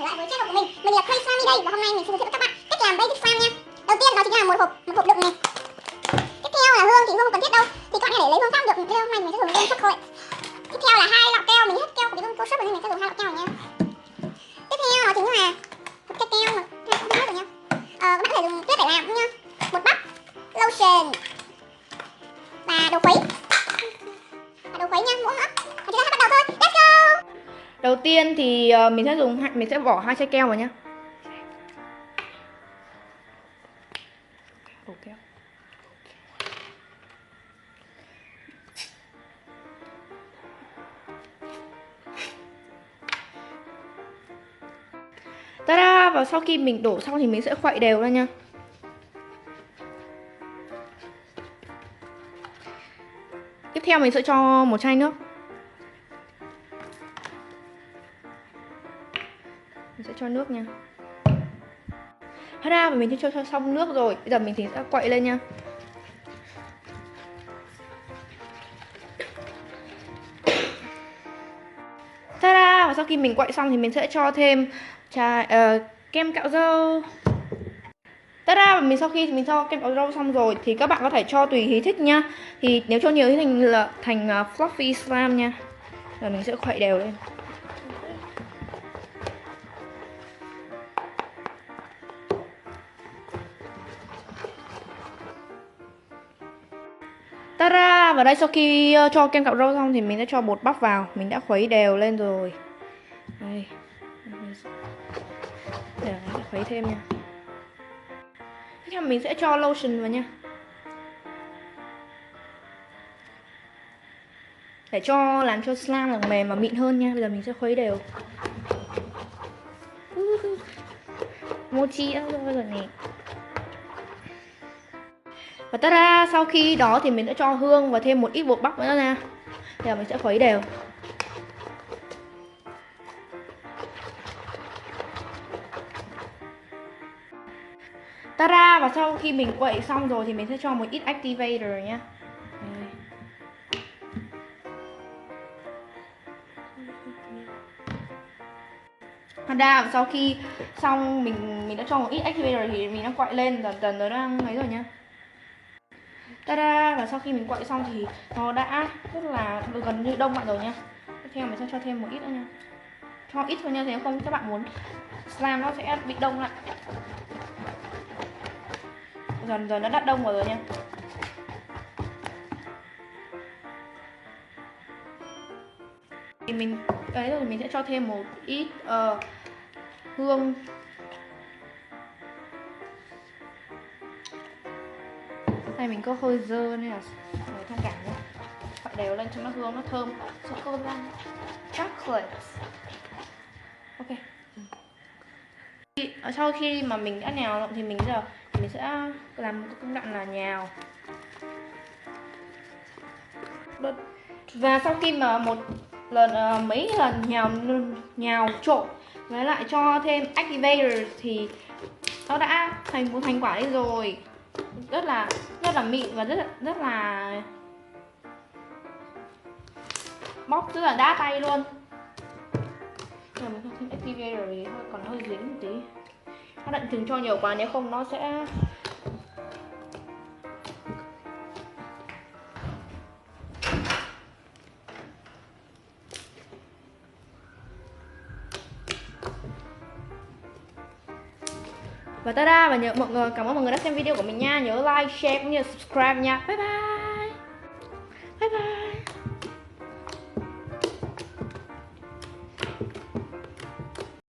trở lại với channel của mình là Cray Slimy đây, và hôm nay mình sẽ giới thiệu với các bạn cách làm basic slime nha. Đầu tiên đó chính là một hộp đựng này. Tiếp theo là hương, thì hương không cần thiết đâu, thì các bạn để lấy hương khác được. Thế hôm nay mình sẽ dùng hương chocolate. Tiếp theo là 2 lọ keo, mình hết keo của cái hương Cosrx nên mình sẽ dùng 2 lọ keo này nha. Tiếp theo đó chính là một cái keo mà không hết rồi nha. Các bạn có thể dùng tuyết để làm cũng nha. Một bắp, lotion và đồ khuấy. Nha, muỗng nữa. Và chúng ta sẽ bắt đầu thôi. Let's go. Đầu tiên thì mình sẽ bỏ 2 chai keo vào nhé. Keo. Ta-da! Và sau khi mình đổ xong thì mình sẽ khuậy đều ra nha. Tiếp theo mình sẽ cho một chai nước. Mình sẽ cho nước nha. Ta-da! Và mình đã cho xong nước rồi. Bây giờ mình thì sẽ quậy lên nha. Ta-da! Và sau khi mình quậy xong thì mình sẽ cho thêm kem cạo râu. Ta-da! Và sau khi mình cho kem cạo râu xong rồi thì các bạn có thể cho tùy ý thích nha. Thì nếu cho nhiều thì thành fluffy slime nha. Rồi mình sẽ khuậy đều lên. Ta-da! Và đây sau khi cho kem cạo râu xong thì mình sẽ cho bột bắp vào. Mình đã khuấy đều lên rồi. Đây. Để mình sẽ khuấy thêm nha. Tiếp theo mình sẽ cho lotion vào nha. Để làm cho slime là mềm và mịn hơn nha. Bây giờ mình sẽ khuấy đều. Mochi rồi nè. Và ta-da! Sau khi đó thì mình sẽ cho hương và thêm một ít bột bắp nữa nha. Bây giờ mình sẽ khuấy đều. Ta-da! Và sau khi mình quậy xong rồi thì mình sẽ cho một ít activator nhé. Ta-da! Và sau khi xong mình đã cho một ít activator thì mình đã quậy lên, dần nó đang ấy rồi nhá. Ta-da! Và sau khi mình quậy xong thì nó đã rất là gần như đông lại rồi nha. Tiếp theo mình sẽ cho thêm một ít nữa nha. Cho ít thôi nha, nếu không các bạn muốn slime nó sẽ bị đông lại. Dần nó đã đông vào rồi nha. Thì mình sẽ cho thêm một ít hương. Đây mình có hơi dơ nên là thông cảm nhé. Phải đều lên cho nó hương nó thơm. Sô-cô-la chocolate. Ok. Sau khi mà mình đã nhào thì mình sẽ làm một công đoạn là nhào. Và sau khi mà mấy lần nhào trộn với lại cho thêm activator thì nó đã thành một thành quả đây rồi. Rất là mịn và rất là bóp rất là đá tay luôn. Giờ mình cho thêm activator thì còn hơi dính một tí. Các bạn đừng cho nhiều quá nếu không nó sẽ và ta-da! Và cảm ơn mọi người đã xem video của mình nha. Nhớ like, share cũng như subscribe nha. Bye bye. Bye bye.